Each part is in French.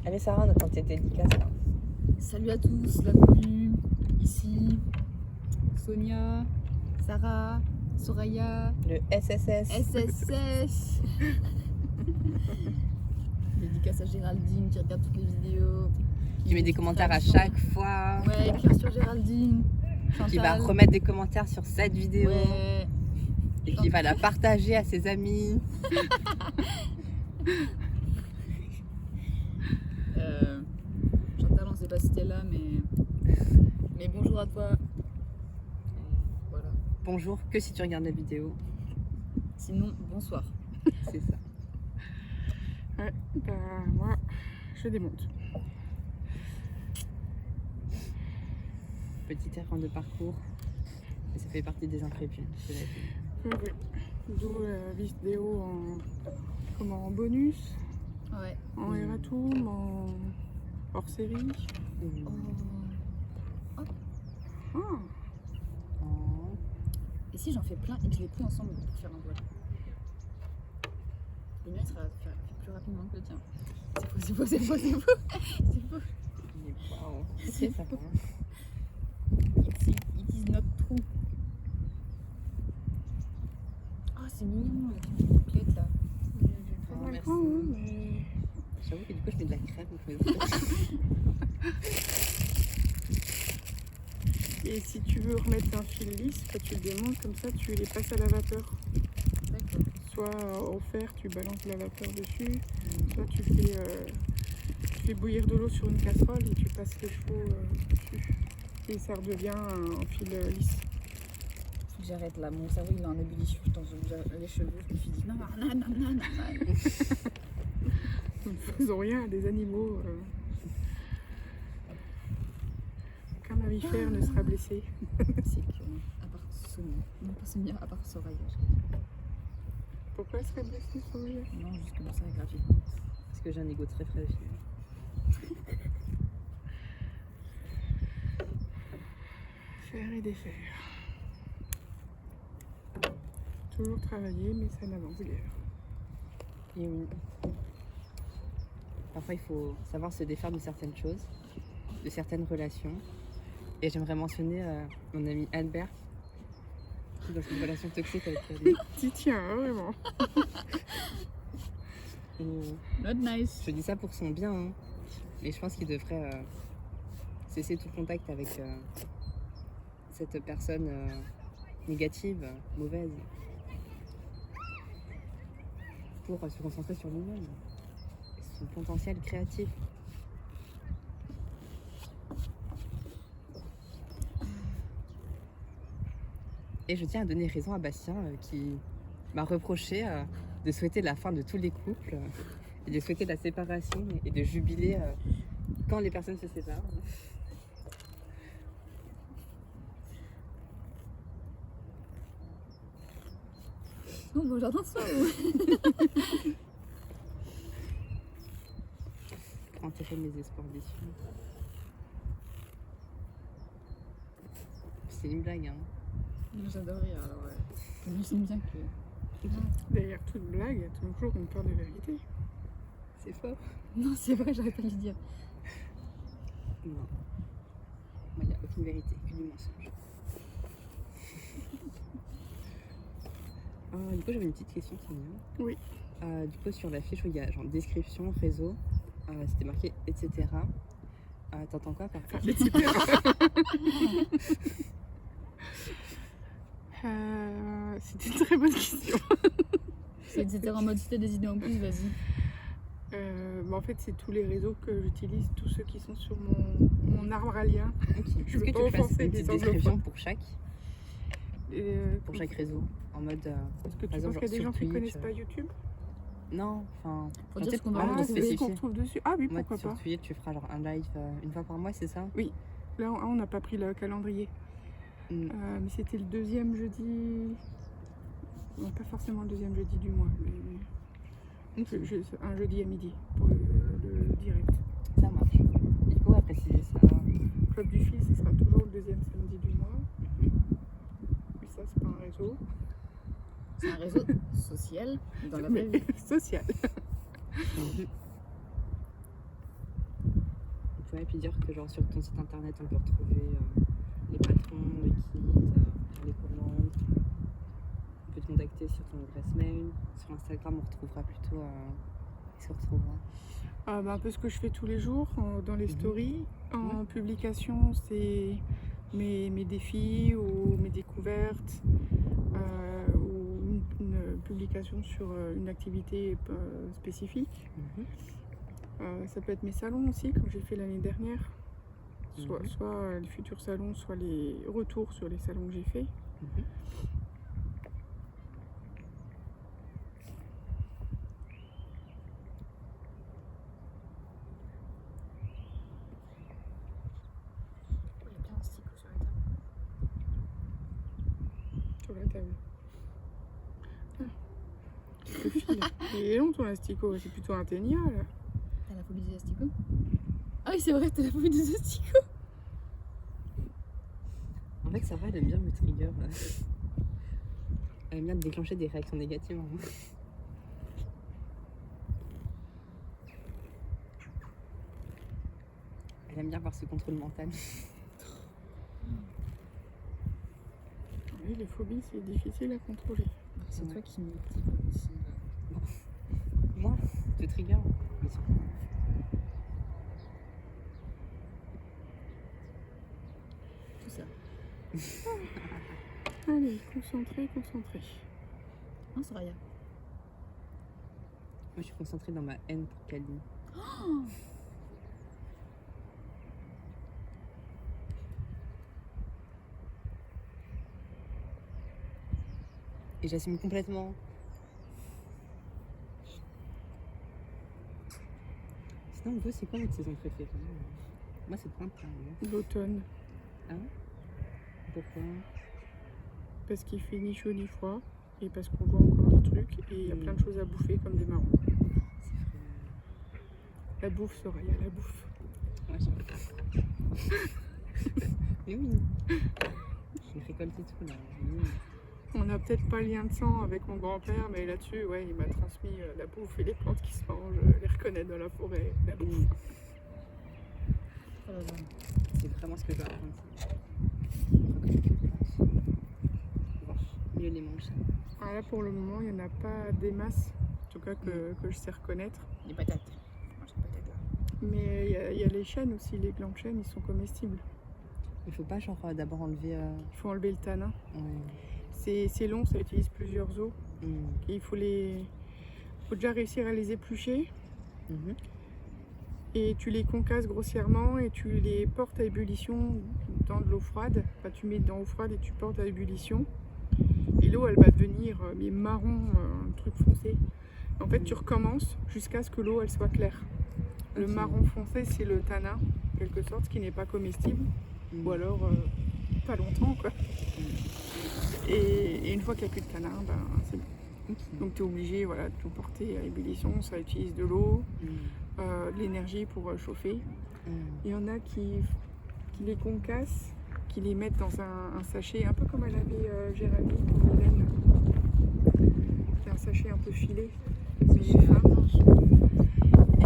Allez Sarah, on attend tes dédicaces là. Salut à tous, bienvenue. Ici Sonia, Sarah, Soraya, Le SSS. SSS. Dédicace à Géraldine qui regarde toutes les vidéos. Qui met des commentaires à chaque fois. Ouais, écrire sur Géraldine. Qui va Chantal. remettre des commentaires sur cette vidéo. Ouais. Et qui va la partager à ses amis. Chantal, on sait pas si t'es là, mais bonjour à toi. Voilà. Bonjour, que si tu regardes la vidéo. Sinon, bonsoir. C'est ça. Ouais, bah moi, je démonte. Petite erreur de parcours. Et ça fait partie des imprévus. de la vie. Oui. D'où la vidéo en bonus, Ouais. en erratum, en hors série. Mmh. Oh. Ah, Oh. Et si j'en fais plein et que je les couds ensemble pour faire un voile? Le mien sera fait plus rapidement que le tien. C'est faux. C'est faux. Il est wow. C'est ça faux. va. It is not true. Oh, c'est mignon, la couplette là. pas Oh, mal merci. grand, hein, mais... J'avoue que du coup je mets de la crème. Donc Et si tu veux remettre un fil lisse, bah, tu le démontes comme ça, tu les passes à la vapeur. D'accord. Soit au fer, tu balances la vapeur dessus, soit tu fais bouillir de l'eau sur une casserole et tu passes les chevaux dessus. Et ça redevient un fil lisse. Faut que j'arrête là. Mon cerveau il est en ébullition dans les cheveux. Je me suis dit non. Nous ne faisons rien à des animaux. Aucun mammifère ne sera blessé. C'est que, à part Sonia. Non, pas Sonia, à part Soraya. Pourquoi elle serait blessée sur le jet? Non, juste comme ça, gratuitement. parce que j'ai un ego très fragile. Faire et défaire. Toujours travailler, mais ça n'avance guère. Et oui. Parfois il faut savoir se défaire de certaines choses, de certaines relations. Et j'aimerais mentionner mon ami Albert, qui est dans une relation toxique avec lui. T'y tiens, hein, vraiment. Et Not nice. je dis ça pour son bien, hein. Mais je pense qu'il devrait cesser tout contact avec cette personne négative, mauvaise, pour se concentrer sur lui-même, son potentiel créatif. Et je tiens à donner raison à Bastien qui m'a reproché de souhaiter la fin de tous les couples et de souhaiter la séparation et de jubiler quand les personnes se séparent. Non, bon, j'entends ça. Pour enterrer mes espoirs déçus. C'est une blague, hein. J'adore rire, alors ouais. J'imagine bien que. Derrière toute blague, il y a toujours une part de vérité. C'est faux. Non, c'est vrai, j'arrête pas de le dire. Non. Moi, il n'y a aucune vérité, que du mensonge. Du coup, j'avais une petite question, Sonia. Oui. Du coup, sur la fiche où il y a genre description, réseau, c'était marqué etc. T'entends quoi par Etc. C'était une très bonne question. C'était en mode si t'as des idées en plus, vas-y. En fait, c'est tous les réseaux que j'utilise, tous ceux qui sont sur mon arbre à liens. Ok. Je Est-ce veux que pas tu fasses offenser une les petite anglophones. description pour chaque Pour réseau en mode Est-ce que tu par penses exemple, qu'il y a des sur gens qui Twitch, connaissent pas YouTube? non, enfin Faut dire ce qu'on vraiment a de envie de c'est ce qu'on spécifier. retrouve dessus. Ah oui, Moi, pourquoi sur pas. Twitch, tu feras genre un live une fois par mois, c'est ça? Là, on n'a pas pris le calendrier. Mm. Mais c'était le deuxième jeudi. Non, pas forcément le deuxième jeudi du mois, mais un jeudi à midi pour le direct. Ça marche. Du coup, on va préciser ça. Club du fil, ce sera toujours le deuxième samedi du mois. Mais ça, c'est pas un réseau. C'est un réseau social dans la vraie vie. Social. Ouais, et puis dire que genre sur ton site internet, on peut retrouver les patrons, les kits, les commandes. On peut te contacter sur ton adresse mail. Sur Instagram, on retrouvera plutôt... Qu'est-ce qu'on retrouvera? Un peu ce que je fais tous les jours dans les stories. En Ouais. publication, c'est mes défis ou mes découvertes ou une publication sur une activité spécifique. Ça peut être mes salons aussi, comme j'ai fait l'année dernière. Soit les futurs salons, soit les retours sur les salons que j'ai faits. Il y a plein de stickers sur la table. Sur la table. Le fil. Il est long ton asticot, c'est plutôt un ténia là. T'as la phobie des asticots? Ah oui, c'est vrai, t'as la phobie des asticots. En fait, Sarah, elle aime bien me trigger. Elle aime bien déclencher des réactions négatives en moi. Elle aime bien avoir ce contrôle mental. Oui, les phobies, c'est difficile à contrôler. C'est Ouais. toi qui me motive aussi. Moi, te trigger. Bien sûr. Tout ça. Allez, concentré, concentré. Oh, Soraya. Moi, je suis concentrée dans ma haine pour Kali. Et j'assume complètement. Sinon, vous, c'est quoi votre saison préférée? Moi, c'est le printemps. Hein. L'automne, Pourquoi? parce qu'il fait ni chaud ni froid, et parce qu'on voit encore des trucs, et il y a plein de choses à bouffer comme des marrons. C'est vrai. La bouffe, Soraya, la bouffe. Ouais, mais oui. J'ai récolté tout là. Oui. On n'a peut-être pas le lien de sang avec mon grand-père, mais là-dessus, ouais, il m'a transmis la bouffe et les plantes qui se mangent, les reconnaître dans la forêt, la bouffe. Oui. Oh là là. C'est vraiment ce que je dois apprendre. Reconnaître les plantes. Pouvoir mieux les manger. Alors là, pour le moment, il n'y en a pas des masses, en tout cas que je sais reconnaître. Les patates. Mange les patates là. Mais il y a les chênes aussi, les glands de chêne, ils sont comestibles. Il faut pas genre d'abord enlever. Il faut enlever le tanin. Ouais. C'est long, ça utilise plusieurs os. Mm. Et il faut déjà réussir à les éplucher. Mhm. Et tu les concasses grossièrement et tu les portes à ébullition dans de l'eau froide. Enfin, tu mets dans l'eau froide et tu portes à ébullition. Et l'eau, elle va devenir mais marron, un truc foncé. En fait, tu recommences jusqu'à ce que l'eau, elle soit claire. Le Ok. marron foncé, c'est le tanin, en quelque sorte, ce qui n'est pas comestible. Mm. Ou alors, pas longtemps, quoi. Et une fois qu'il n'y a plus de tanin, ben, c'est bon. Ok. Donc tu es obligé voilà, de tout porter à ébullition. Ça utilise de l'eau, Mm. de l'énergie pour chauffer. Mm. Il y en a qui les concassent, qui les mettent dans un sachet, un peu comme elle avait Jérémy pour Hélène. C'est un sachet un peu filé, mais fin.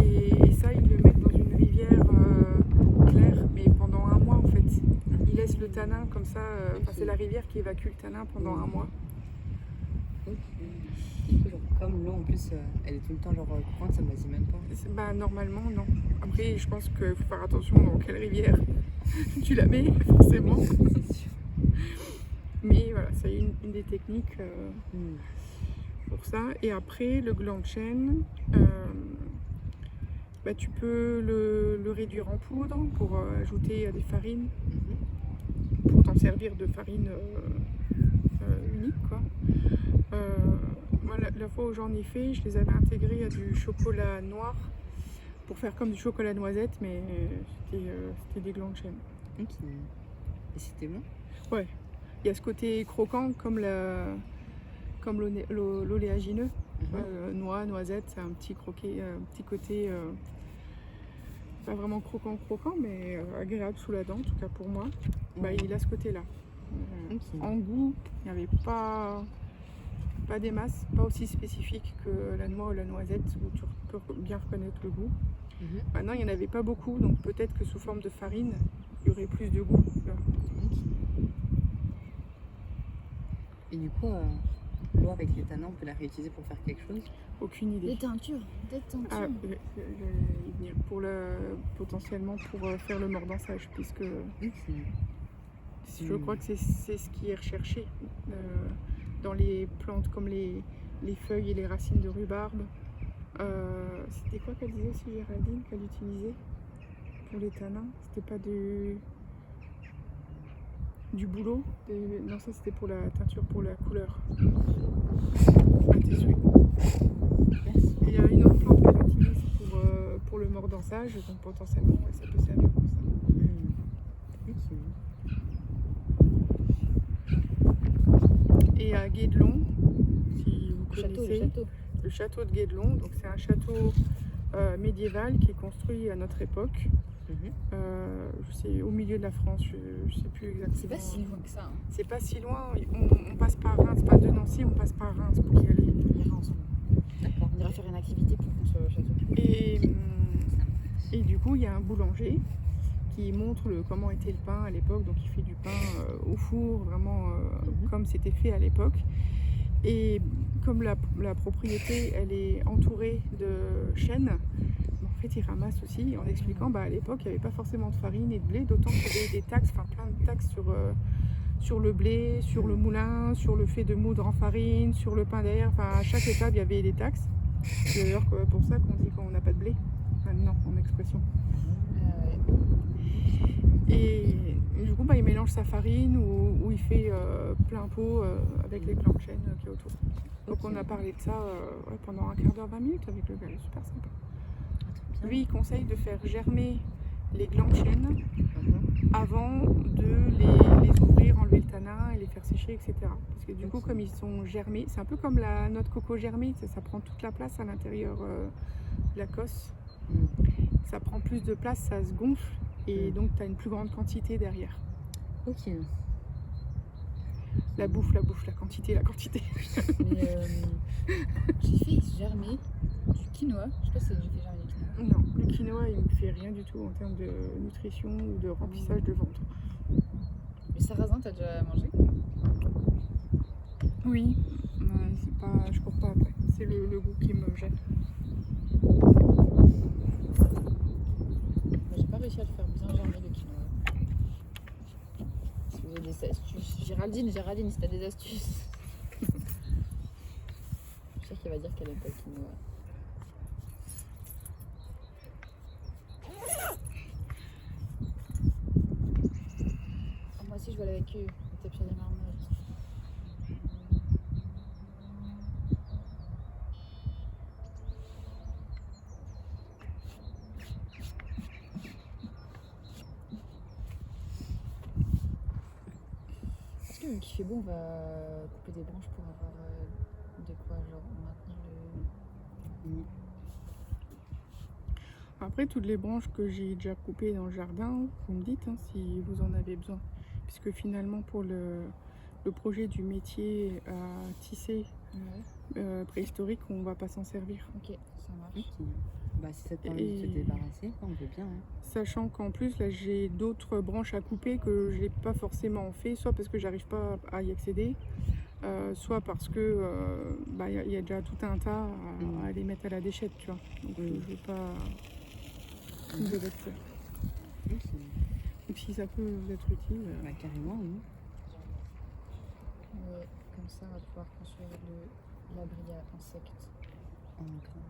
Et ça, ils le mettent dans une rivière claire, mais pendant un mois en fait. Ils laissent le tanin comme ça, c'est la rivière qui évacue le tanin pendant un mois. Ok. Du coup, genre, comme l'eau en plus, elle est tout le temps genre courante, ça me vas-y même pas. Bah normalement non. Après je pense qu'il faut faire attention dans quelle rivière tu la mets forcément. C'est sûr. Mais voilà, c'est une des techniques Mm. pour ça. Et après le gland de chêne, bah, tu peux le réduire en poudre pour ajouter à des farines, Mhm. pour t'en servir de farine unique quoi. Moi la fois où j'en ai fait, je les avais intégrés à du chocolat noir pour faire comme du chocolat noisette, mais c'était des glands de chêne. Ok. Et c'était bon? Il y a ce côté croquant comme l'oléagineux. Mhm. Noix, noisette, c'est un petit côté pas vraiment croquant, mais agréable sous la dent, en tout cas pour moi. Bah, Ouais. il a ce côté-là. Ok. En goût, il n'y avait pas des masses, pas aussi spécifiques que la noix ou la noisette, où tu peux bien reconnaître le goût. Maintenant, il n'y en avait pas beaucoup, donc peut-être que sous forme de farine, il y aurait plus de goût. Tu vois. Et du coup, l'eau avec les tanins, on peut la réutiliser pour faire quelque chose? Aucune idée. Des teintures. Ah, j'allais y venir. Potentiellement pour faire le mordansage, puisque je crois que c'est ce qui est recherché dans les plantes comme les feuilles et les racines de rhubarbe. C'était quoi qu'elle disait aussi, Géraldine, qu'elle utilisait pour les tanins? C'était pas du bouleau? Non, ça c'était pour la teinture, pour la couleur. Ah, tes souhaits. Merci. Il y a une autre plante qu'elle utilise pour le mordansage, donc potentiellement ouais, ça peut servir pour ça. Et à Guédelon, si vous connaissez, le château de Guédelon, donc c'est un château médiéval qui est construit à notre époque. C'est au milieu de la France, je sais plus exactement. C'est pas si loin que ça. C'est pas si loin, on passe par Reims, pas de Nancy, on passe par Reims pour y aller. On ira ensemble. D'accord. On ira faire une activité pour construire le château. Et du coup, il y a un boulanger qui montre comment était le pain à l'époque. Donc, il fait du pain au four, vraiment comme c'était fait à l'époque. Et comme la propriété, elle est entourée de chênes, en fait, il ramasse aussi en expliquant à l'époque, il n'y avait pas forcément de farine et de blé, d'autant qu'il y avait des taxes, plein de taxes sur le blé, sur le moulin, sur le fait de moudre en farine, sur le pain d'air. Enfin, à chaque étape, il y avait des taxes. C'est d'ailleurs pour ça qu'on dit qu'on n'a pas de blé, maintenant, en expression. Et du coup, il mélange sa farine ou il fait plein pot avec les plants de chêne qui est autour. Donc on a parlé de ça pendant un quart d'heure, 20 minutes avec le gars, super sympa. Lui, il conseille de faire germer les glands de chêne avant de les ouvrir, enlever le tanin et les faire sécher, etc. Parce que du coup, comme ils sont germés, c'est un peu comme la noix de coco germée, ça prend toute la place à l'intérieur de la cosse. Ça prend plus de place, ça se gonfle et donc tu as une plus grande quantité derrière. Ok. La bouffe, la quantité. Mais j'ai fait germer du quinoa. Je sais pas si j'ai fait germer du quinoa. Non, le quinoa il me fait rien du tout en termes de nutrition ou de remplissage de ventre. Le sarrasin, t'as déjà mangé? Oui, mais c'est pas, je cours pas après. C'est le goût qui me gêne. Moi, j'ai pas réussi à le faire bien germer le quinoa. Si vous avez des astuces, Géraldine, si t'as des astuces. Je sais qu'elle va dire qu'elle aime pas le quinoa. Oh, moi aussi, je vais aller avec eux. On tape sur des marmottes. Est-ce que vu qu'il fait beau, on va couper des branches pour avoir de quoi genre maintenir le... Après, toutes les branches que j'ai déjà coupées dans le jardin, vous me dites si vous en avez besoin. Puisque finalement, pour le projet du métier à tisser préhistorique, on va pas s'en servir. Ok, ça marche. Si ça te permet de te débarrasser, on veut bien. Sachant qu'en plus, là, j'ai d'autres branches à couper que je n'ai pas forcément fait, soit parce que j'arrive pas à y accéder, soit parce que y a déjà tout un tas à les mettre à la déchette, tu vois. Donc je ne vais pas me faire. Donc si ça peut vous être utile. Carrément, oui. Ouais, comme ça, on va pouvoir construire l'abri à insectes. Oh, grave.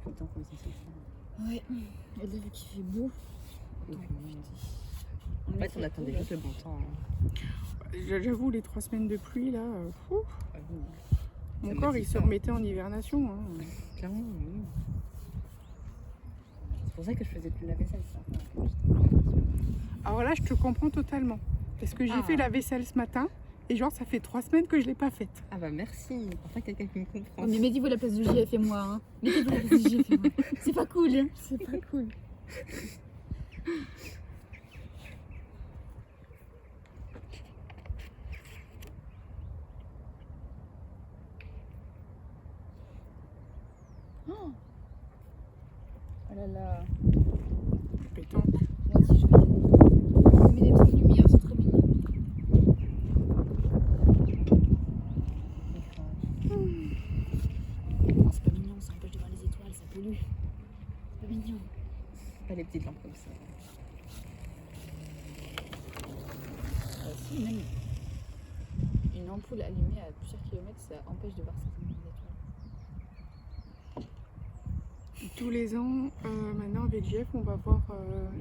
Putain, comment ça se fait. Ouais, et là, vu qu'il fait beau, en fait, on attendait juste le bon temps. J'avoue, les 3 semaines de pluie, là, mon corps, il se remettait en hibernation. Clairement, oui. C'est pour ça que je faisais plus la vaisselle, ça. Alors là, je te comprends totalement. Parce que j'ai fait la vaisselle ce matin, et genre, ça fait 3 semaines que je l'ai pas faite. Ah bah merci, enfin quelqu'un qui me comprend. Mais mettez-vous à la place de JF et moi, hein. Mettez-vous à la place de JF et moi. C'est pas cool, hein. C'est pas cool. Oh là là. Pétanque. Moi aussi, je vais y aller. On met des petites lumières, c'est trop mignon. Non, c'est pas mignon, ça empêche de voir les étoiles, ça pollue. C'est pas mignon. Pas les petites lampes comme ça. Si, même une ampoule allumée à plusieurs kilomètres, ça empêche de voir certaines étoiles. Tous les ans, maintenant avec Jeff, on va voir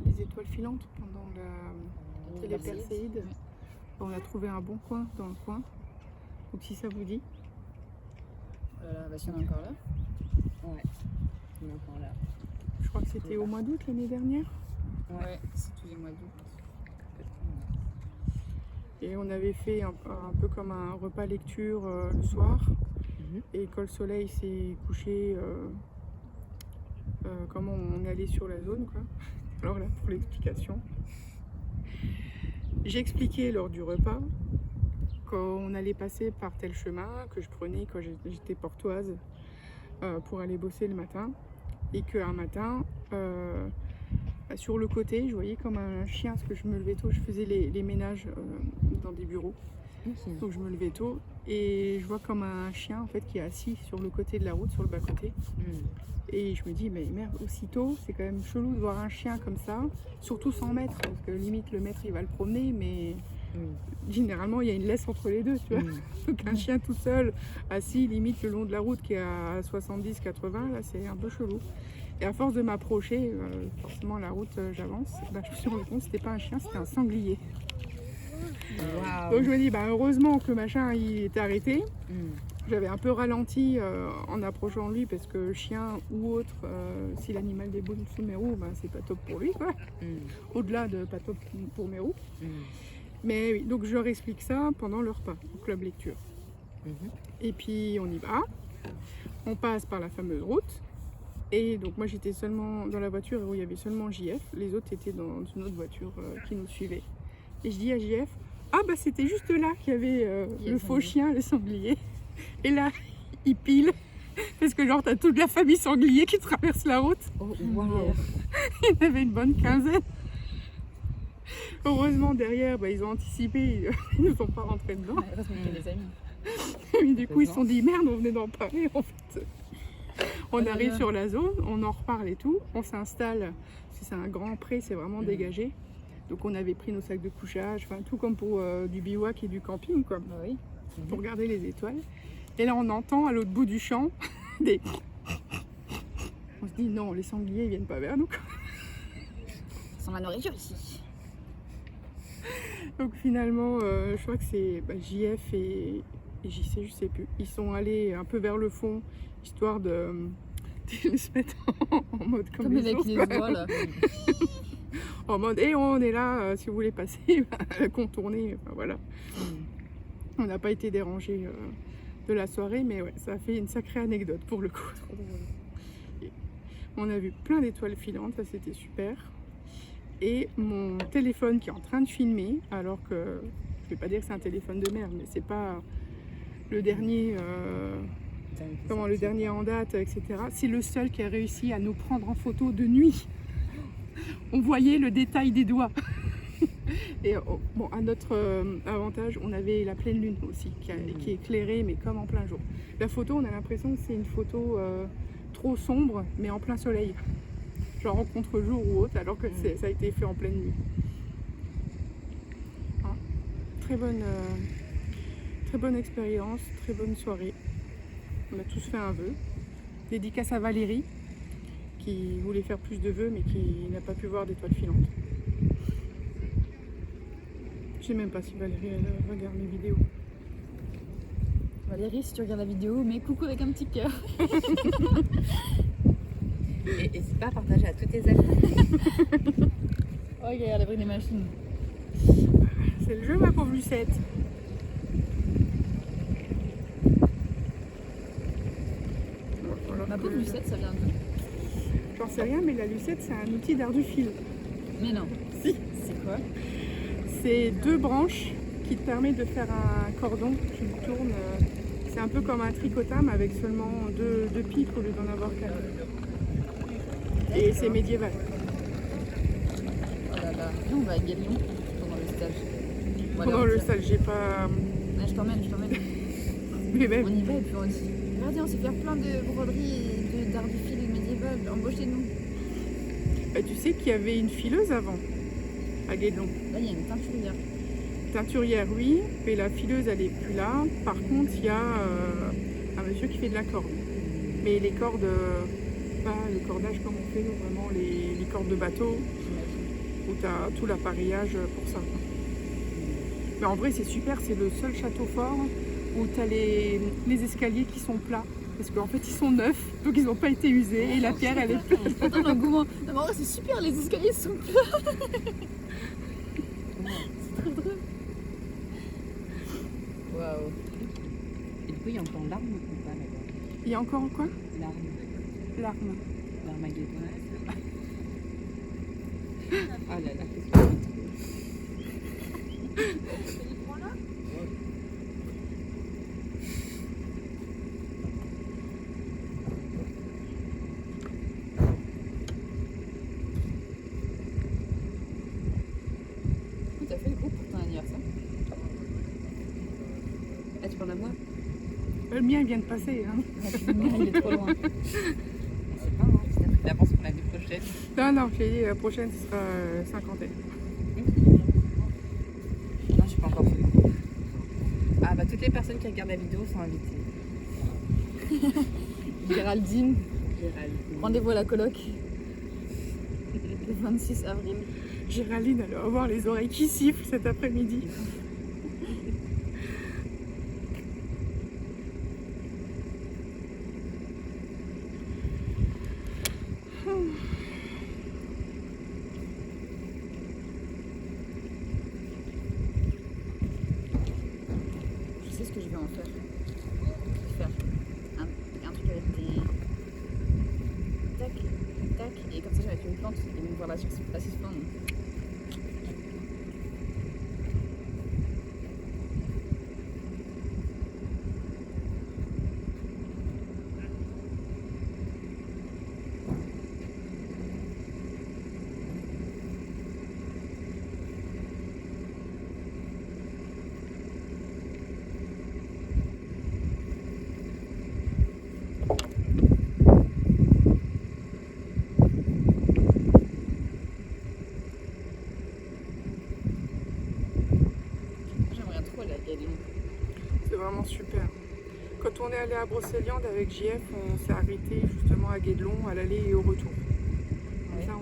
les étoiles filantes pendant la Perséide. On a trouvé un bon coin dans le coin. Donc si ça vous dit. Bah si on est encore là. Ouais. On est encore là. Je crois que c'était au mois d'août l'année dernière. Ouais, c'est tous les mois d'août. Et on avait fait un peu comme un repas lecture le soir. Et quand le soleil s'est couché, comment on est allé sur la zone, quoi. Alors là, pour l'explication, j'expliquais lors du repas qu'on allait passer par tel chemin que je prenais quand j'étais portoise pour aller bosser le matin. Et qu'un matin, sur le côté, je voyais comme un chien, parce que je me levais tôt, je faisais les ménages dans des bureaux. Donc je me levais tôt et je vois comme un chien en fait qui est assis sur le côté de la route, sur le bas-côté. Et je me dis, mais merde, aussitôt, c'est quand même chelou de voir un chien comme ça, surtout sans maître, parce que limite le maître il va le promener, mais généralement il y a une laisse entre les deux, tu vois. Donc un chien tout seul, assis limite le long de la route qui est à 70-80, là c'est un peu chelou. Et à force de m'approcher, forcément la route j'avance, bah, je me suis rendu compte que c'était pas un chien, c'était un sanglier. Wow. Donc je me dis, bah, heureusement que le machin il était arrêté. J'avais un peu ralenti en approchant de lui parce que chien ou autre, si l'animal déboule sous mes roues, bah, c'est pas top pour lui, quoi. Au-delà de pas top pour mes roues. Mais oui, donc je leur explique ça pendant le repas, au club lecture. Et puis on y va, on passe par la fameuse route. Et donc moi j'étais seulement dans la voiture où il y avait seulement JF, les autres étaient dans une autre voiture qui nous suivait. Et je dis à JF, ah bah c'était juste là qu'il y avait le faux chien, le sanglier. Et là, il pile, parce que genre t'as toute la famille sanglier qui traverse la route. Oh, wow. Il y en avait une bonne quinzaine. Heureusement derrière, bah, ils ont anticipé, ils ne sont pas rentrés dedans. Heureusement qu'il y a des amis. Mais du coup ils se sont dit, merde, on venait d'en parler en fait. On arrive sur la zone, on en reparle et tout, on s'installe, parce que c'est un grand pré, c'est vraiment dégagé. Donc on avait pris nos sacs de couchage, enfin tout comme pour du bivouac et du camping, quoi, pour regarder les étoiles. Et là on entend à l'autre bout du champ des... On se dit non, les sangliers ils viennent pas vers nous, quoi. Sans la nourriture ici. Donc finalement, je crois que c'est JF et JC, je sais plus. Ils sont allés un peu vers le fond, histoire de se mettre en mode comme les autres, les oies là. En mode, et on est là, si vous voulez passer, contourner, enfin, voilà. On n'a pas été dérangés de la soirée, mais ouais, ça a fait une sacrée anecdote pour le coup. On a vu plein d'étoiles filantes, ça c'était super. Et mon téléphone qui est en train de filmer, alors que je vais pas dire que c'est un téléphone de merde, mais c'est pas le dernier, le dernier en date, etc. C'est le seul qui a réussi à nous prendre en photo de nuit. On voyait le détail des doigts. Et bon, à notre avantage, on avait la pleine lune aussi, qui est éclairée, mais comme en plein jour. La photo, on a l'impression que c'est une photo trop sombre, mais en plein soleil. Genre en contre-jour ou autre, alors que ça a été fait en pleine nuit. Hein, très bonne expérience, très bonne soirée. On a tous fait un vœu. Dédicace à Valérie, qui voulait faire plus de vœux, mais qui n'a pas pu voir d'étoiles filantes. Je sais même pas si Valérie elle regarde mes vidéos. Valérie, si tu regardes la vidéo, mets coucou avec un petit cœur. Et n'hésite pas à partager à tous tes amis. Oh, regarde, elle brille des machines. C'est le jeu, ma pauvre Lucette. Ma pauvre Lucette, ça vient d'où? J'en sais rien, mais la Lucette, c'est un outil d'art du fil. Mais non. Si. C'est quoi? C'est 2 branches qui te permettent de faire un cordon qui tourne. C'est un peu comme un tricotam avec seulement 2 pics au lieu d'en avoir 4. Et c'est médiéval. Viens, on va à Guélion pendant le stage. Voilà, Pendant on le dit- stage, j'ai pas. Ouais, je t'emmène. Mais même. On y va et puis on dit regardez, on sait faire plein de broderies et d'art du fil médiéval, embauchez-nous. Bah, tu sais qu'il y avait une fileuse avant, à Guédelon. Là, il y a une teinturière. Teinturière, oui, mais la fileuse, elle est plus là. Par contre, il y a un monsieur qui fait de la corde. Mais les cordes, pas le cordage comme on fait, nous, vraiment les cordes de bateau, J'imagine. où tu as tout l'appareillage pour ça. Mais en vrai, c'est super, c'est le seul château fort où tu as les escaliers qui sont plats. Parce qu'en fait, ils sont neufs, donc ils n'ont pas été usés, et la pierre, elle est plate. Attends, l'engouement. Non, mais en vrai, c'est super, les escaliers sont plats. C'est trop drôle. Waouh. Et du coup, il y a encore l'arme ou pas là-bas? Il y a encore quoi? L'arme. L'arme. L'arme à guettement. Ah là là, qu'est-ce que T'as fait le groupe pour ton anniversaire? Ah, tu parles à moi? Le mien, il vient de passer. Hein. Il est trop loin. C'est pas, hein. C'est d'avance pour l'année prochaine. Non, j'ai dit la prochaine, ce sera cinquantaine. Non, je suis pas encore fait. Ah bah toutes les personnes qui regardent la vidéo sont invitées. Géraldine, Gérald. rendez-vous à la coloc. Le 26 avril. Géraldine, elle va avoir les oreilles qui sifflent cet après-midi. Je sais ce que je vais en faire. Je vais faire un truc avec des... Tac, tac, et comme ça je vais mettre une plante et me voir la suspendre. J'aimerais trop aller à Guélion. C'est vraiment super. Quand on est allé à Brocéliande avec JF, on s'est arrêté justement à Guédelon à l'aller et au retour. Comme ça,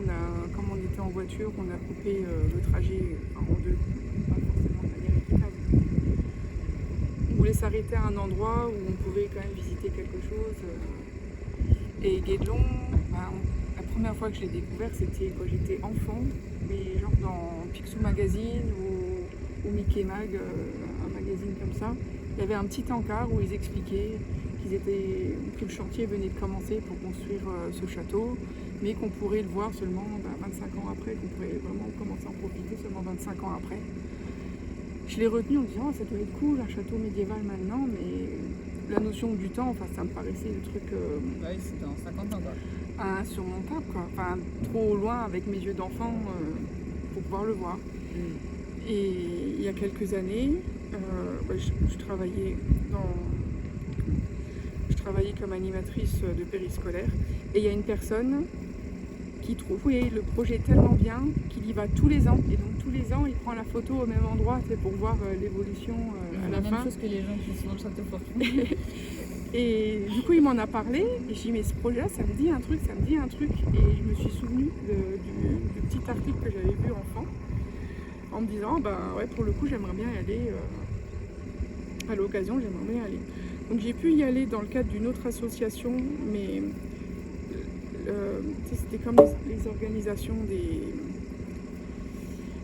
comme on était en voiture, on a coupé le trajet en deux, pas forcément de manière équitable. On voulait s'arrêter à un endroit où on pouvait quand même visiter quelque chose. Et Guédelon, la première fois que je l'ai découvert, c'était quand j'étais enfant, mais genre dans Picsou Magazine ou Mickey Mag, un magazine comme ça. Il y avait un petit encart où ils expliquaient que le chantier venait de commencer pour construire ce château, mais qu'on pourrait le voir seulement 25 ans après, qu'on pourrait vraiment commencer à en profiter seulement 25 ans après. Je l'ai retenu en me disant, oh, ça doit être cool, un château médiéval maintenant, mais la notion du temps, enfin, ça me paraissait le truc Bah oui, c'est dans 50 ans quoi. insurmontable, quoi. Enfin, trop loin avec mes yeux d'enfant pour pouvoir le voir. Et il y a quelques années, je travaillais comme animatrice de périscolaire, et il y a une personne qui trouve le projet tellement bien qu'il y va tous les ans, et donc tous les ans il prend la photo au même endroit, c'est pour voir l'évolution à la La fin. même chose que les gens qui sont dans le château fort. Et du coup il m'en a parlé, et j'ai dit mais ce projet-là ça me dit un truc, et je me suis souvenue du petit article que j'avais vu enfant, en me disant pour le coup j'aimerais bien y aller, à l'occasion j'aimerais bien y aller. Donc j'ai pu y aller dans le cadre d'une autre association, mais c'était comme les organisations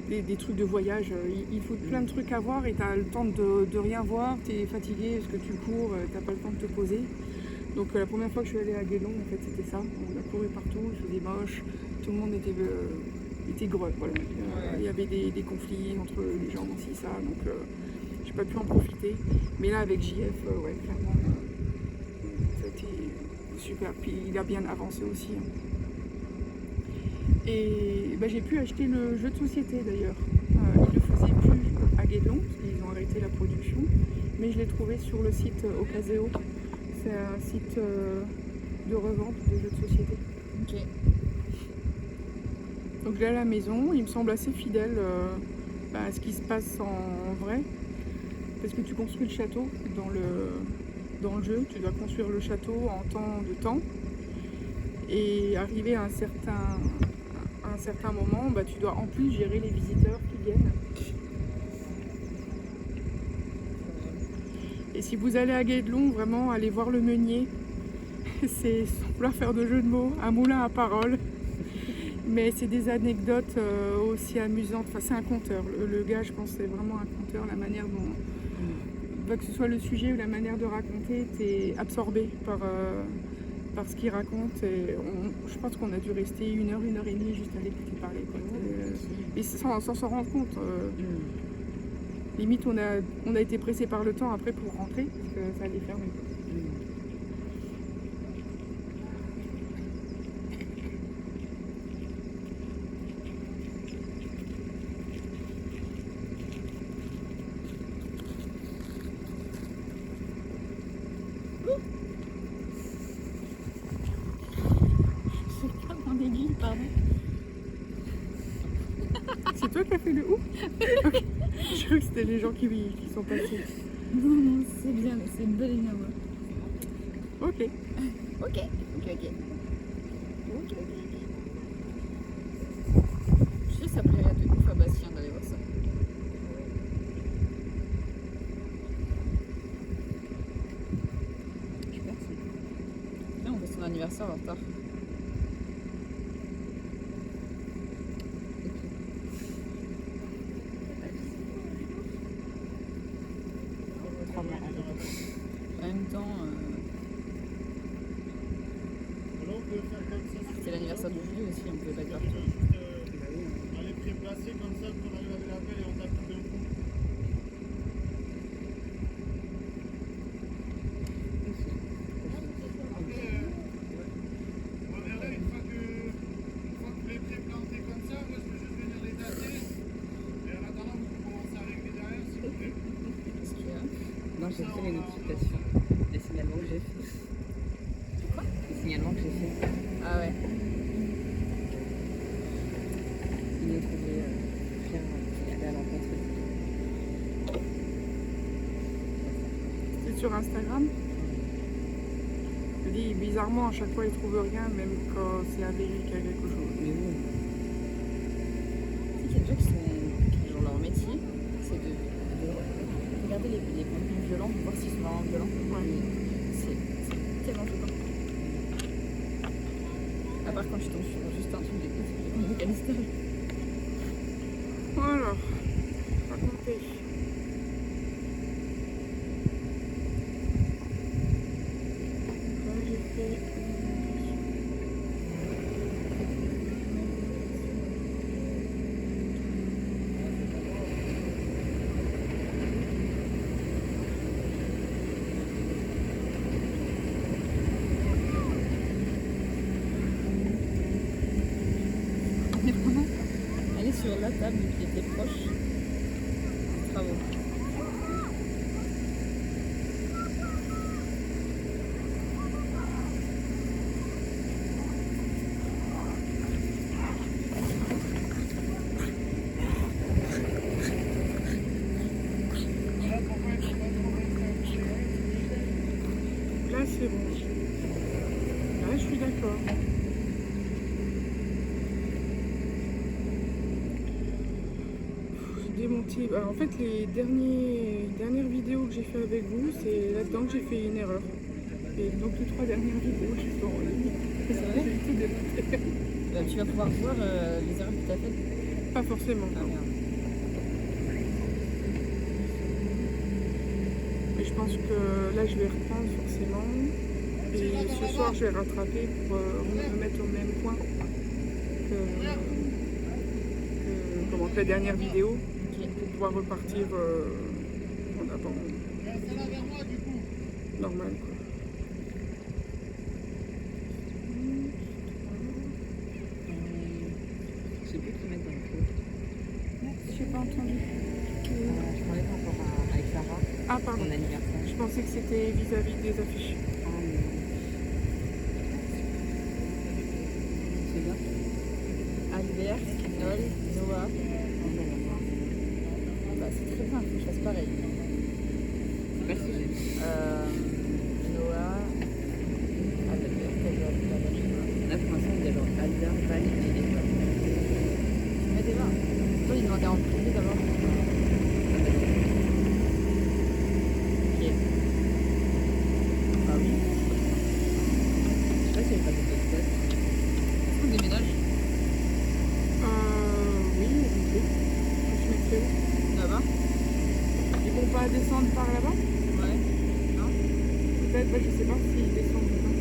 des trucs de voyage. Il faut plein de trucs à voir et tu as le temps de rien voir, tu es fatigué parce que tu cours, tu n'as pas le temps de te poser. Donc la première fois que je suis allée à Guédelon, en fait c'était ça, on a couru partout, il faisait moche, tout le monde était greux, voilà. Il y avait des conflits entre les gens aussi, ça, donc j'ai pas pu en profiter. Mais là avec JF, clairement, c'était super, puis il a bien avancé aussi. Et j'ai pu acheter le jeu de société d'ailleurs. Ils ne le faisaient plus à Guédelon, parce qu'ils ont arrêté la production, mais je l'ai trouvé sur le site Ocaseo. C'est un site de revente de jeux de société. Ok. Donc je l'ai à la maison, il me semble assez fidèle à ce qui se passe en vrai. Parce que tu construis le château dans le jeu, tu dois construire le château en temps de temps. Et arrivé à un certain moment, tu dois en plus gérer les visiteurs qui viennent. Et si vous allez à Guédelon, vraiment, allez voir le meunier. C'est, sans vouloir faire de jeu de mots, un moulin à paroles. Mais c'est des anecdotes aussi amusantes. Enfin, c'est un conteur. Le gars, je pense, c'est vraiment un conteur. La manière dont, que ce soit le sujet ou la manière de raconter, t'es absorbé par ce qu'il raconte. Et je pense qu'on a dû rester 1 heure, 1 heure et demie juste à l'écouter parler, quoi. Et sans s'en rendre compte. Limite, on a été pressé par le temps après pour rentrer, parce que ça allait fermer. Mon aiguille, pardon. C'est toi qui as fait le ou? Okay. Je crois que c'était les gens qui sont passés. Non, c'est bien, c'est une belle ligne à moi. Ok. Ok. Je sais que ça plairait de ouf à Bastien d'aller voir ça. Là, on fait son anniversaire en retard. En même temps, c'était l'anniversaire de Julie aussi, on pouvait pas dire tout. On les préplacer comme ça pour arriver avec l'appel et on tape tout d'un coup. On verra une fois que vous les préplantés comme ça, moi je peux juste venir les dater. Et en attendant, vous commencez à régler derrière si vous voulez. Qu'est-ce qu'il y a? Non, j'ai fait les notifications, les signalements que j'ai fait. Quoi? Les signalements que j'ai fait. Ah ouais. Il nous trouvait faire aller à l'encontre. C'est sur Instagram. Je dis, bizarrement, à chaque fois, ils trouvent rien, même quand c'est avéré qu'il y a quelque chose. Mais oui. Tu sais qu'il y a des gens qui genre leur métier, c'est de regarder les contenus violents pour voir s'ils sont vraiment violents. Ouais. C'est tellement choquant. À part quand tu tombes sur juste un truc de Calista. Voilà. Racontez. Là, j'ai fait... On est vraiment allé sur la table qui était proche des travaux. Là, c'est bon. Là, je suis d'accord. Démonter. En fait, les dernières vidéos que j'ai fait avec vous, c'est là-dedans que j'ai fait une erreur. Et donc, les 3 dernières vidéos, je suis en ligne. C'est vrai? J'ai tout démonté. Tu vas pouvoir voir les erreurs que tu as faites. Pas forcément. Ah non. merde. Mais je pense que là, je vais reprendre forcément. Et ce soir, je vais rattraper pour me mettre au même point que la dernière vidéo. Pour pouvoir repartir en avant. Restez là vers moi du coup. Normal, quoi. sais plus qui mettre dans le pot. J'ai pas entendu. Je parlais par rapport avec Sarah, Ah, pardon. mon anniversaire. Je pensais que c'était vis-à-vis des affiches. Ah, mais... C'est bien. Albert, Noël, Noah. Bah, c'est très bien, faut que je fasse pareil. C'est pas le sujet. Noah, Albert, Là, pour l'instant, il y a genre Albert, Val et Eva. mais t'es là. Toi, il demandait en privé d'abord. Ok. Ah oui. Je sais pas s'il y a pas d'autres dates. Est-ce qu'on déménage Oui, on peut. On se mettrait où? Là-bas Ils vont pas descendre par là-bas? Ouais. Non Peut-être, bah, je sais pas s'ils descendent ou pas.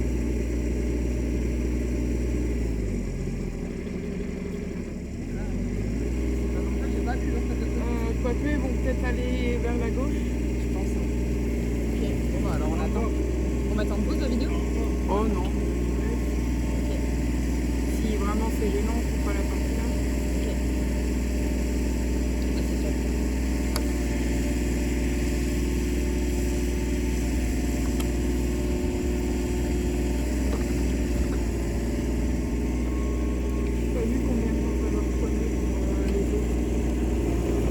Quoique, ils vont peut-être aller vers la gauche. Je pense. Ok. Bon, bah alors on attend. On met en pause la vidéo Oh non. Ok. Si vraiment c'est gênant, faut pas la partie là. Ok. Ah, c'est sûr. J'ai pas vu combien de temps ça leur prenait pour les autres.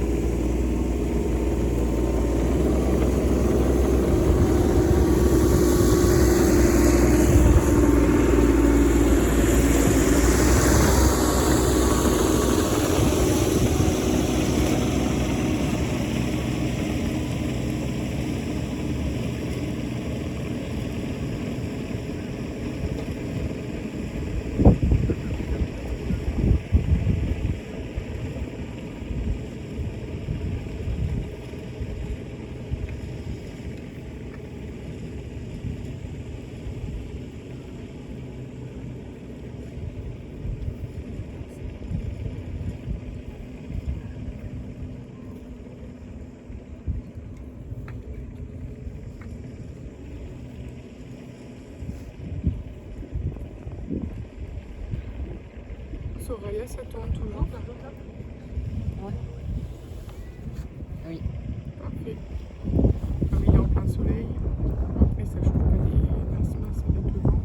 Soraya, ça tourne toujours. Ouais. Oui. Parfait. Comme il est en plein soleil, après ça change pas des masses avec le vent.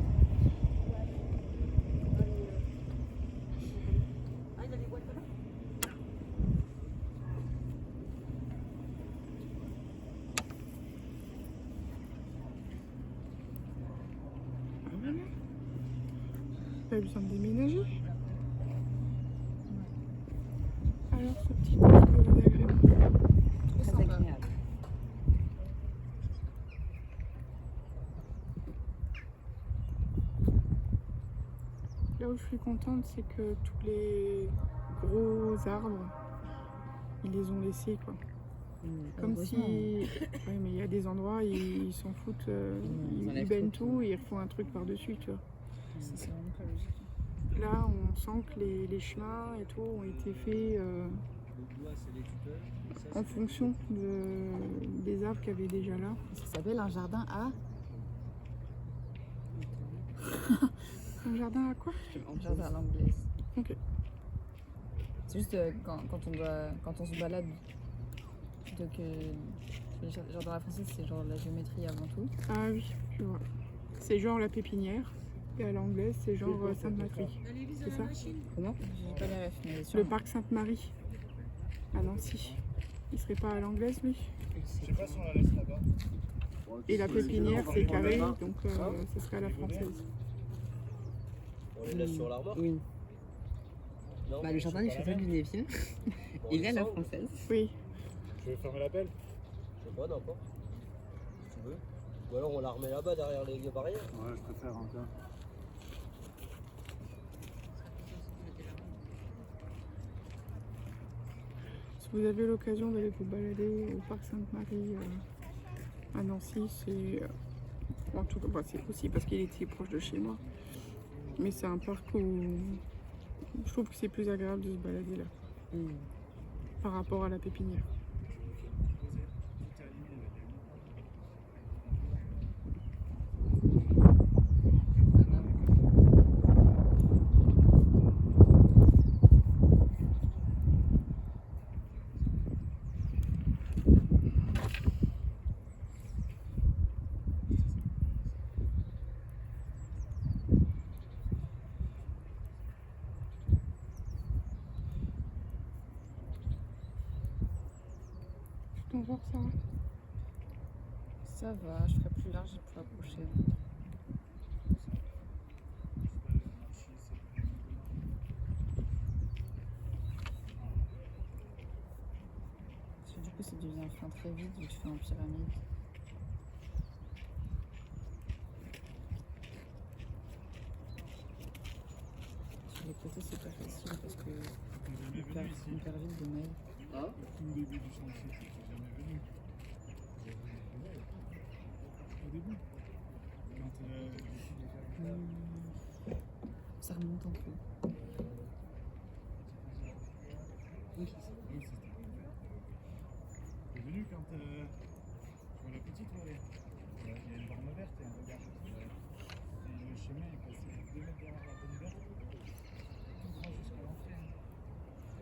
Voilà. Pas besoin de déménager. Alors ce petit parc d'agrément. Trop Très sympa. agréable. Là où je suis contente, c'est que tous les gros arbres, ils les ont laissés quoi. Comme si. Ouais, mais il y a des endroits, ils s'en foutent, Ils ils enlèvent baignent tout. tout et ils refont un truc par-dessus, tu vois. C'est vraiment pas logique. Là, on sent que les chemins et tout ont été faits en fonction des arbres qu'il y avait déjà là. Ça s'appelle un jardin à Un jardin à quoi? un jardin à l'anglaise. Ok. C'est juste quand on se balade, plutôt que le jardin à la française, c'est genre la géométrie avant tout. Ah oui, je vois. C'est genre la pépinière. Et à l'anglaise, c'est genre Sainte-Marie. C'est ça? Comment? J'ai pas les refs, mais Le sûrement. parc Sainte-Marie à Nancy. Il serait pas à l'anglaise, lui? Je sais pas si on la laisse là-bas. Et la pépinière, c'est carré, donc ce serait à la française. On les laisse sur l'armoire. Oui. Non, Bah, le jardin du château de Lunéville, on il est à la descend, française. Oui. Je vais fermer l'appel. Je sais pas, n'importe. Si tu veux. Ou alors on la remet là-bas derrière les barrières. Ouais, je préfère encore. Si vous avez l'occasion d'aller vous balader au parc Sainte-Marie à Nancy, c'est en tout cas, bah, c'est possible parce qu'il était proche de chez moi. Mais c'est un parc où je trouve que c'est plus agréable de se balader là par rapport à la pépinière. ton genre, ça va? Ça va, je ferai plus large pour la prochaine. Parce que du coup, ça devient fin très vite vu que je fais en pyramide. Sur les côtés, c'est pas facile parce que on perd vite de mailles. Au début du chantier, tu n'étais jamais venu. Au début. Quand Ça remonte un peu. oui, c'était. T'es venu quand sur la petite vallée. Il y a une borne verte et un regard. Et le chemin est passé 2 mètres derrière la borne verte. Tout droit jusqu'à l'entrée.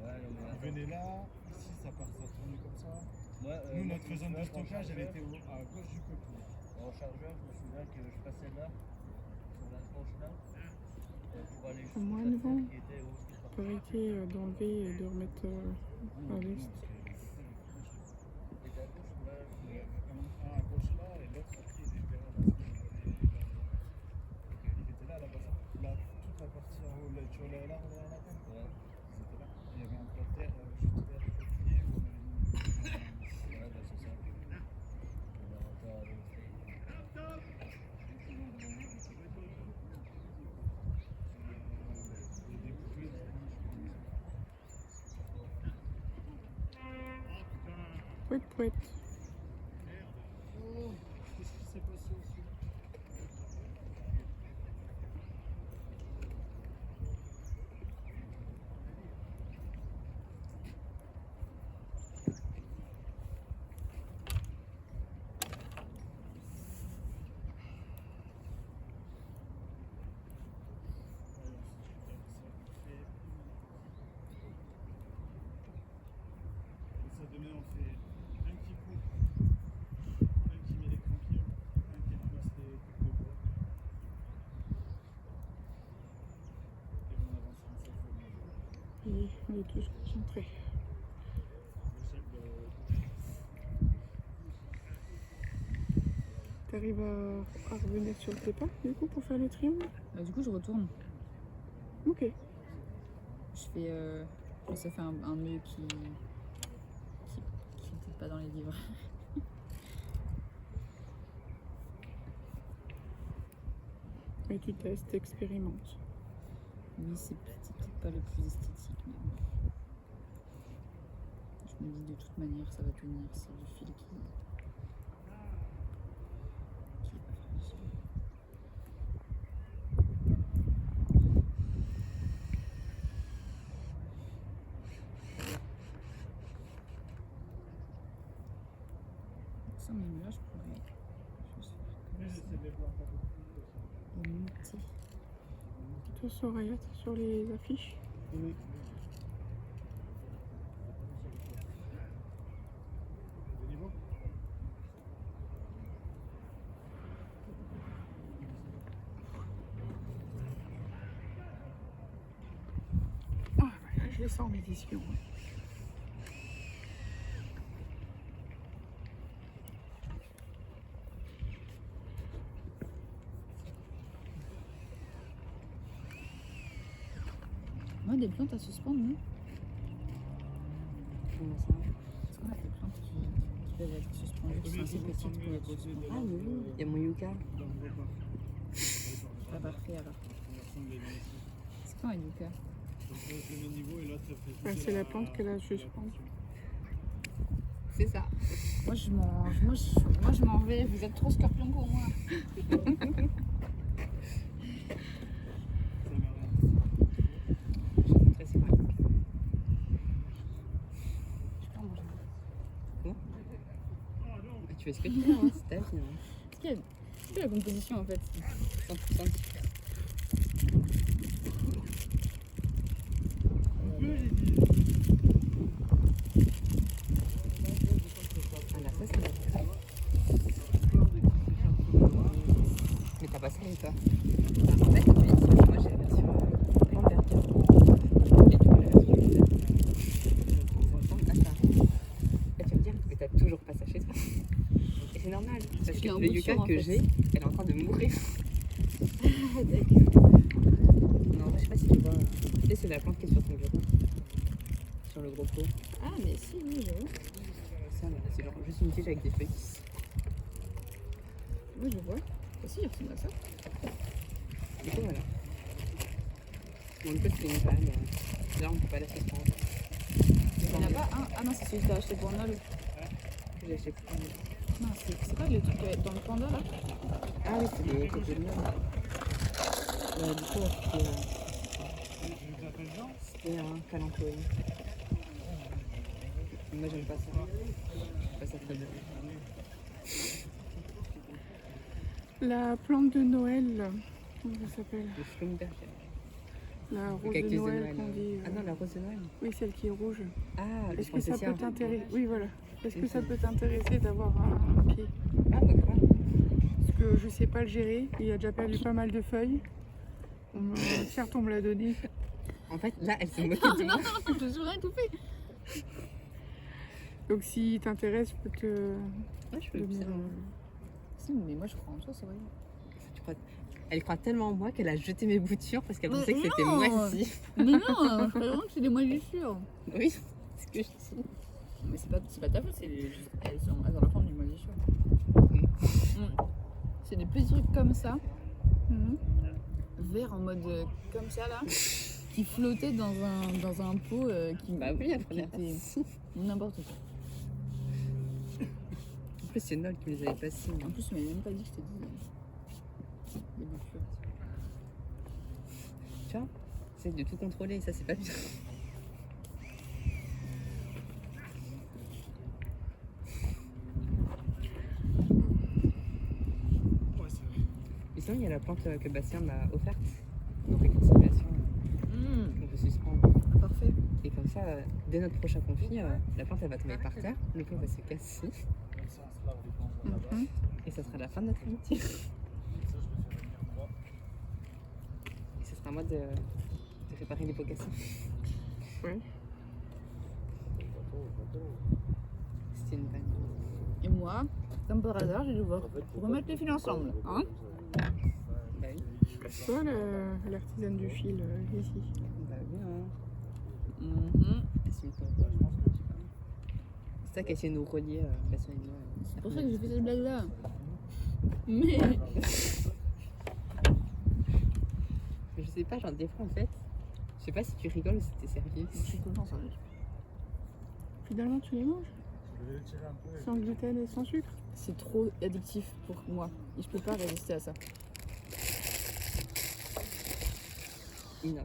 Vous venez là, ici ça tournait comme ça. Nous, notre zone de stockage, elle était à gauche du coteau. En chargeur, je me souviens que je passais là, sur la tranche là, pour aller jusqu'au Moi, le vent. qui était au Pour éviter d'enlever et de remettre à l'est. Et à gauche, là, Un à gauche là et l'autre après il était derrière la zone. Il était là, là-bas. Là, toute la partie en haut, là, tu vois là, on est à la tête. ouais, Ils étaient là. Il y avait un plat de terre juste derrière le peuplier où on avait mis. ouais, bah, c'est ça. On a encore à l'autre. Il y a des poupées là. Pouet, pouet. Oh, qu'est-ce qui s'est passé aussi? Ça demain on fait un qui coupe, un qui met les crampillons, un qui ramasse les coupes de bois. Et on avance comme ça au fur et à mesure. Et on est tous concentrés. T'arrives à revenir sur tes pas, du coup, pour faire le triangle? Bah, du coup, je retourne. Ok. Je fais. Ça fait un nœud qui n'était pas dans les livres. Et tu testes, t'expérimentes. Oui, c'est peut-être pas le plus esthétique, mais bon. Je me dis de toute manière, ça va tenir. C'est du fil qui est pas fragile. Ça, même là, je pourrais juste faire et monter. Toi, Soraya, t'es sur les affiches? Oui. Au niveau? Ah, voilà, je les sens en édition. On a des plantes à suspendre, non? Comment ça? Est-ce qu'on a des plantes qui peuvent être suspendues, qui sont assez petites pour être suspendues? Ah oui, il y a mon yucca. Dans le repas. Pas parfait alors. On va prendre les mains ici. C'est quand un yucca? Donc là, je le mets niveau et l'autre, ça fait Bah, juste c'est la plante qu'elle a suspendue. C'est ça. Moi je m'en vais, vous êtes trop scorpion pour moi. Ça m'a rien. Je vais montrer c'est quoi le yucca. Je peux en manger. Bah, tu fais ce que tu veux, hein, c'est ta vie. Hein. C'est la composition en fait. 100% différent. Voilà, ça c'est notre. Mais t'as pas ça avec toi? En fait, comme tu dis, moi j'ai la version plante vertueuse. Et tu as la version verte. Ah ça. Là tu vas me dire, mais t'as toujours pas un le bout de yucca sûr, en que fait. j'ai, elle est en train de mourir. Ah, d'accord. Non, je sais pas si tu vois. Tu sais, c'est la plante qui est sur ton bureau. Sur le gros pot. Ah, mais si, oui, j'avoue. Ça, là, c'est genre juste une tige avec des feuilles. Oui, je vois. Ah, si, il ressemble à ça. Du coup, voilà. Bon, le pot, c'est une vanne. Là, on peut pas la suspendre. Il n'y en a pas un. Ah non, c'est celui que t'as acheté pour Nol. Que j'ai acheté pour moi. Non, c'est pas le truc dans le panda là? Ah oui, c'est le côté de Noël. Du coup, c'était un calanchoe. Moi, j'aime pas ça. J'aime pas ça très bien. La plante de Noël, comment ça s'appelle? Le Schlumberger. La Le rose de cactus de Noël Noël. qu'on dit. Ah non, la rose de Noël. Oui, celle qui est rouge. Ah, le Est-ce que ça Francessia. peut t'intéresser? Oui, voilà. Est-ce que ça Ok. peut t'intéresser d'avoir un pied? Ah, bah grave. Parce que je sais pas le gérer. Il a déjà perdu pas mal de feuilles. Certes, on me l'a donné. En fait, là, elle s'est moquée de moi. Je suis rien tout fait. Donc, si t'intéresse, je peux te Ouais, je peux donner. bien. Si, mais moi je crois en toi, c'est vrai. Tu crois- Elle croit tellement en moi qu'elle a jeté mes boutures parce qu'elle Mais pensait que c'était non. moisi. Mais non, je crois vraiment que c'est des moisissures. Oui, c'est ce que je dis. Mais c'est pas ta faute, c'est elles ont la forme d'une moisissure. C'est des petits trucs comme ça, Mhm. verts en mode comme ça là, qui flottaient dans un pot qui, Bah oui, elle qui prenait était ainsi. n'importe quoi. En plus, c'est Nol qui me les avait passés. En plus, tu m'avais même pas dit que je t'ai dit les boutures. Tu vois, c'est de tout contrôler, ça c'est pas bien. Ouais, c'est vrai. Et sinon, il y a la plante que Bastien m'a offerte en réconciliation qu'on peut suspendre. Parfait. Et comme ça, dès notre prochain conflit, la plante elle va tomber par terre, le pot va se casser Comme ça, on se lave les dents là-bas. Mhm. et ça sera la fin de notre amitié. Ça, je le fais venir moi. Et ce sera à moi de réparer les pots cassés. Ouais. C'était une vanne. Et moi, comme par hasard, j'ai dû remettre les fils ensemble. Hein Bah oui. Toi, l'artisane du fil, ici. Bah oui, hein. Mhm. Assume-toi. C'est ça qui a essayé de nous relier, Bastien et moi. C'est pour ça que j'ai fait cette blague là. Mais Mais je sais pas, genre des fois en fait, je sais pas si tu rigoles ou si t'es sérieux. je suis contente. Ça. Finalement, tu les manges Je vais le tirer un peu. sans gluten et sans sucre. C'est trop addictif pour moi. Et je peux pas résister à ça. Enough.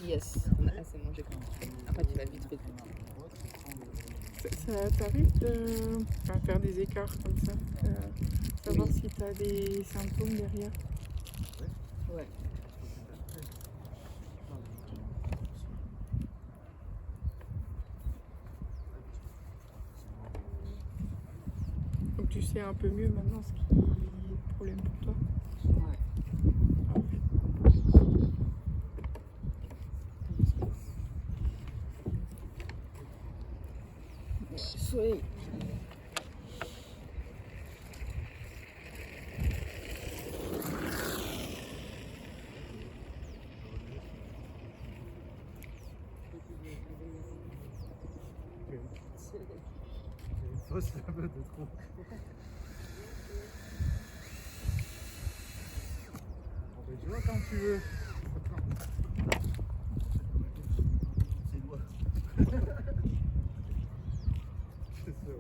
Yes. On a assez mangé quand même. Après tu vas vite retrouver. Ça t'arrive de faire des écarts comme ça, savoir Oui. si tu as des symptômes derrière. Ouais. Donc tu sais un peu mieux maintenant ce qui est le problème pour toi. Ouais. Soleil. Une fausse lave de trop. Bon, ben, tu vois quand tu veux. C'est moi. C'est ça.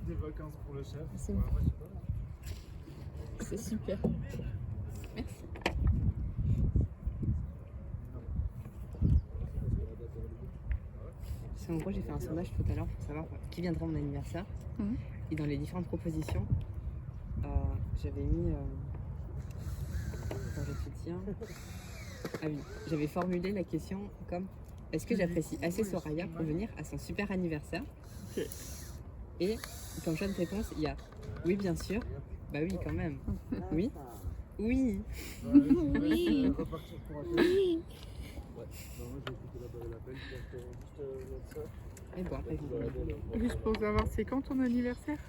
Des vacances pour le chef. C'est Ouais, moi, je sais pas. C'est super. Merci. En gros, j'ai fait un sondage tout à l'heure pour savoir qui viendra à mon anniversaire. Mhm. Et dans les différentes propositions, j'avais mis. Attends, je te tiens. Ah oui, j'avais formulé la question comme est-ce que j'apprécie assez Soraya pour venir à son super anniversaire? Ok. Et comme choix de réponse, il y a oui, bien sûr. Bah oui, quand même. Oui. Oui. Ouais, je vais repartir pour accueillir. Ouais. Non, j'ai écouté l'appel, juste ça. Et bon, après, Juste pour savoir, c'est quand ton anniversaire?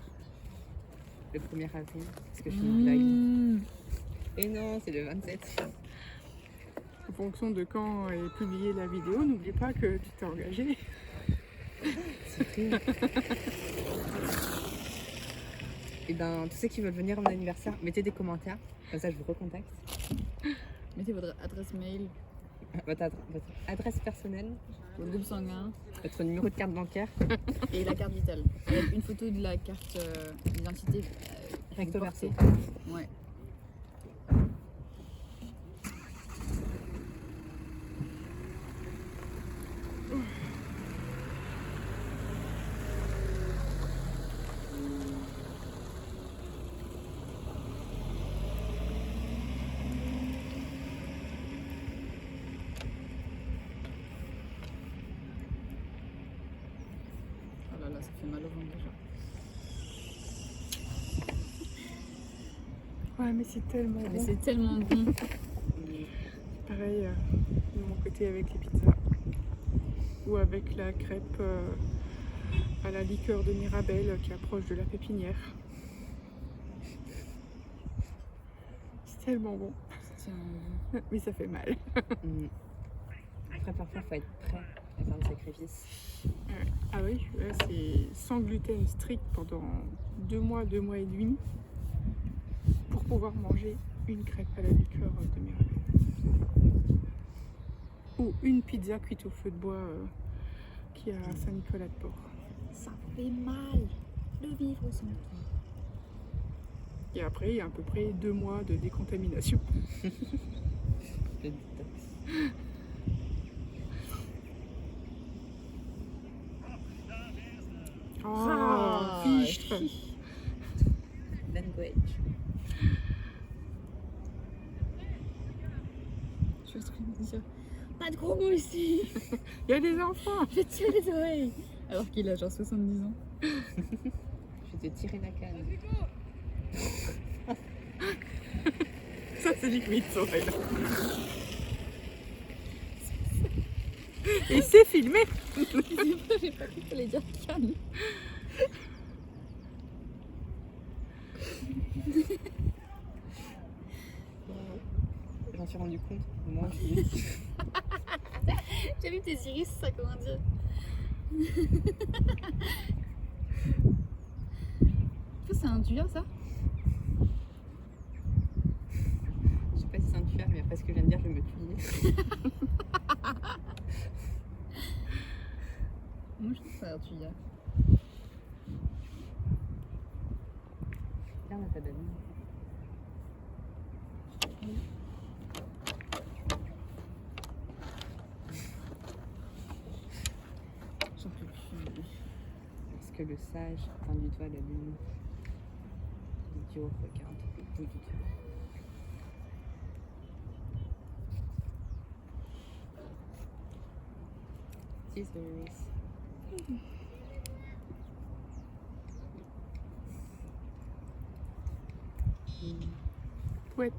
le 1er avril, parce que je fais une blague. Et non, c'est le 27. En fonction de quand est publiée la vidéo, n'oublie pas que tu t'es engagé. C'est vrai. Et ben, tous ceux qui veulent venir à mon anniversaire, mettez des commentaires, comme ça je vous recontacte. Mettez votre adresse mail, Votre adresse personnelle, votre groupe sanguin votre numéro de carte bancaire, et la carte vitale. Avec une photo de la carte d'identité. recto verso. Ouais. Oh là là, ça fait mal au ventre déjà. Ouais, mais c'est tellement Mais bon. c'est tellement bon. Pareil de mon côté avec les pizzas. Ou avec la crêpe à la liqueur de Mirabelle qui approche de la pépinière. C'est tellement bon. C'est tellement bon. Mais ça fait mal. Après, parfois, il faut être prêt à faire le sacrifice. Ah oui, là, c'est sans gluten strict pendant 2 mois et demi pour pouvoir manger une crêpe à la liqueur de Mirabelle. Ou une pizza cuite au feu de bois qui est à Saint-Nicolas-de-Port. Ça fait mal de vivre sans toi. Et après, il y a à peu près 2 mois de décontamination. Le détox. Oh, fichtre. Language. Je suis en train de me dire, pas de gros mots ici. Il y a des enfants. Je tire les oreilles. Alors qu'il a genre 70 ans. Je vais te tirer la canne. Ça, c'est limite, Sorel. Et c'est filmé. J'ai pas cru qu'il fallait dire canne. J'en suis rendu compte au moment où je l'ai dit. J'ai vu tes iris, ça comment dire. Ça c'est un tuyau ça. Je sais pas si c'est un tueur, mais après ce que je viens de dire, je vais me tuer. Moi je trouve que c'est un tuyau. Là, on a pas d'amis. J'en peux plus. Parce que le sage tend du doigt la lune. L'idiot regarde le bout du doigt. Scissors. Ouais.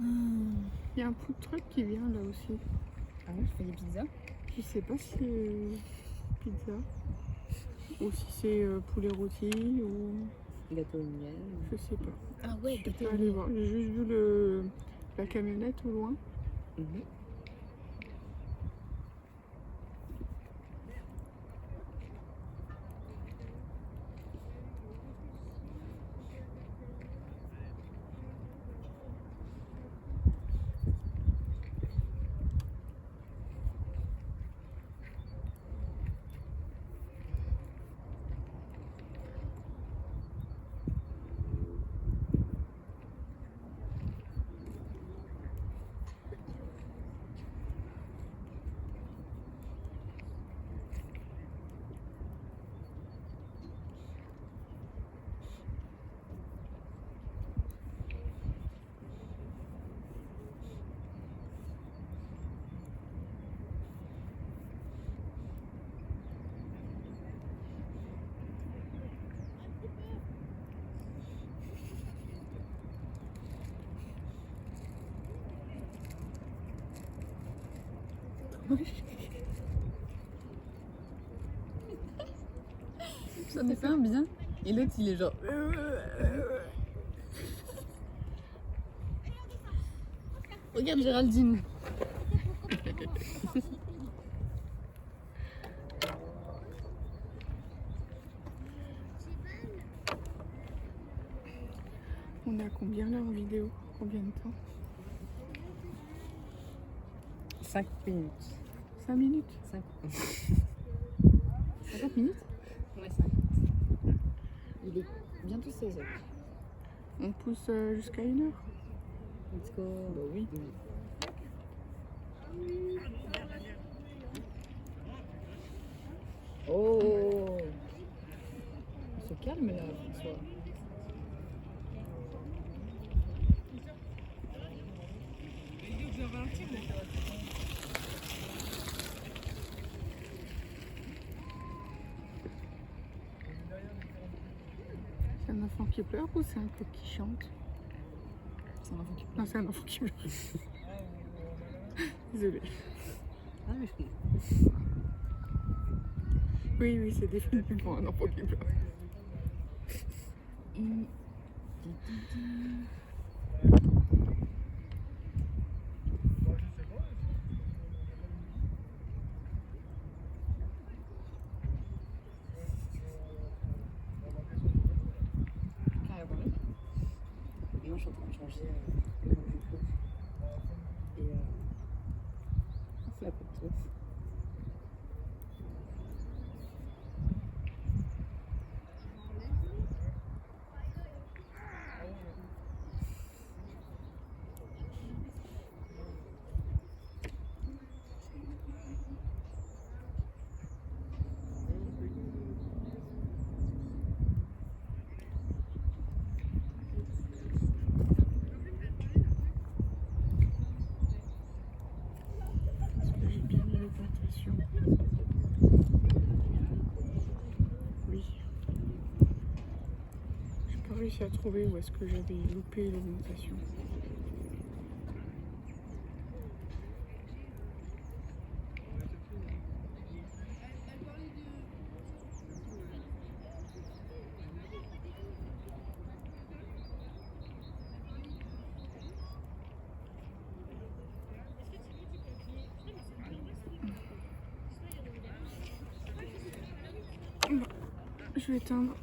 Il y a un food truck qui vient là aussi. Ah ouais, je fais des pizzas. Je sais pas si c'est pizza ou si c'est poulet rôti ou Gâteau au miel. je sais pas. Ah ouais, Je peux aller voir. J'ai juste vu la camionnette au loin. Mhm. Ça me fait un bien. Et l'autre, il est genre. Regarde Géraldine. On est à combien là en vidéo? Combien de temps? 5 minutes. 5 minutes? 5. 50 minutes? Ouais, 5. Il est bientôt 16h. On pousse jusqu'à 1 heure? Let's go. Bah oui. Oh! On se calme là, François. C'est un enfant qui pleure ou c'est un coq qui chante? C'est un enfant qui Non, c'est un enfant qui pleure. Désolée. Ah, mais je comprends. Oui, oui, c'est définitivement un enfant qui pleure. carrément. Moi, je suis en train de changer le nom du coup. Et c'est la photo. Est-ce que j'ai bien mis l'orientation? Oui. J'ai pas réussi à trouver où est-ce que j'avais loupé l'orientation. Je vais éteindre.